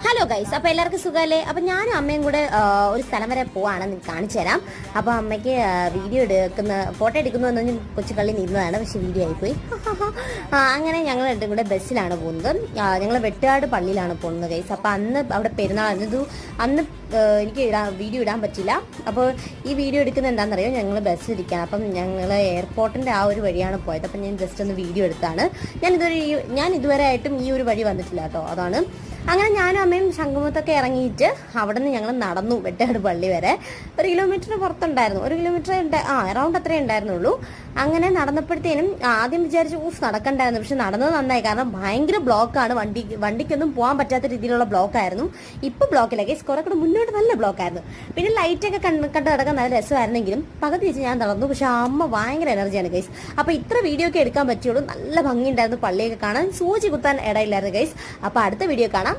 Hello guys, അപ്പൊ എല്ലാവർക്കും സുഖമല്ലേ? അപ്പൊ ഞാനും അമ്മയും കൂടെ ഒരു സ്ഥലം വരെ പോവാണ്, കാണിച്ചു തരാം. അപ്പൊ അമ്മയ്ക്ക് വീഡിയോ എടുക്കുന്ന ഫോട്ടോ എടുക്കുന്നു എന്ന് കൊച്ചു കള്ളി നിന്നതാണ്, പക്ഷെ വീഡിയോ ആയിപ്പോയി. അങ്ങനെ ഞങ്ങൾ രണ്ടും കൂടെ ബസ്സിലാണ് പോകുന്നത്. ഞങ്ങൾ വെട്ടുകാട് പള്ളിയിലാണ് പോകുന്നത് ഗൈസ്. അപ്പൊ അന്ന് അവിടെ പെരുന്നാളായിരുന്നു. അന്ന് എനിക്ക് വീഡിയോ ഇടാൻ പറ്റില്ല. അപ്പോൾ ഈ വീഡിയോ എടുക്കുന്നത് എന്താണെന്നറിയോ, ഞങ്ങൾ ബസ്സിലിരിക്കുകയാണ്. അപ്പം ഞങ്ങൾ എയർപോർട്ടിൻ്റെ ആ ഒരു വഴിയാണ് പോയത്. അപ്പം ഞാൻ ജസ്റ്റ് ഒന്ന് വീഡിയോ എടുത്താണ്. ഞാൻ ഇതുവരെ ആയിട്ടും ഈ ഒരു വഴി വന്നിട്ടില്ല കേട്ടോ, അതാണ്. അങ്ങനെ ഞാനും അമ്മയും ശംഖുമുഖത്തൊക്കെ ഇറങ്ങിയിട്ട് അവിടെ നിന്ന് ഞങ്ങൾ നടന്നു വെട്ടാട് പള്ളി വരെ. 1 കിലോമീറ്റർ പുറത്തുണ്ടായിരുന്നു, 1 കിലോമീറ്റർ അറൗണ്ട് അത്രേ ഉണ്ടായിരുന്നുള്ളൂ. അങ്ങനെ നടന്നപ്പോഴത്തേനും ആദ്യം വിചാരിച്ചു നടക്കണ്ടായിരുന്നു, പക്ഷെ നടന്നത് നന്നായി. കാരണം ഭയങ്കര ബ്ലോക്കാണ്, വണ്ടിക്കൊന്നും പോകാൻ പറ്റാത്ത രീതിയിലുള്ള ബ്ലോക്കായിരുന്നു. ഇപ്പൊ ബ്ലോക്കില്ല കേസ്, കുറെ കൂടെ മുന്നോട്ട് നല്ല ബ്ലോക്കായിരുന്നു. പിന്നെ ലൈറ്റൊക്കെ കണ്ട് നടക്കാൻ നല്ല രസമായിരുന്നെങ്കിലും പകുതി വെച്ച് ഞാൻ നടന്നു. പക്ഷെ അമ്മ ഭയങ്കര എനർജിയാണ് ഗൈസ്. അപ്പൊ ഇത്ര വീഡിയോ ഒക്കെ എടുക്കാൻ പറ്റുള്ളൂ. നല്ല ഭംഗിയുണ്ടായിരുന്നു പള്ളിയൊക്കെ കാണാൻ, സൂചി കുത്താൻ ഇടയില്ലായിരുന്നു ഗൈസ്. അപ്പൊ അടുത്ത വീഡിയോ കാണാം.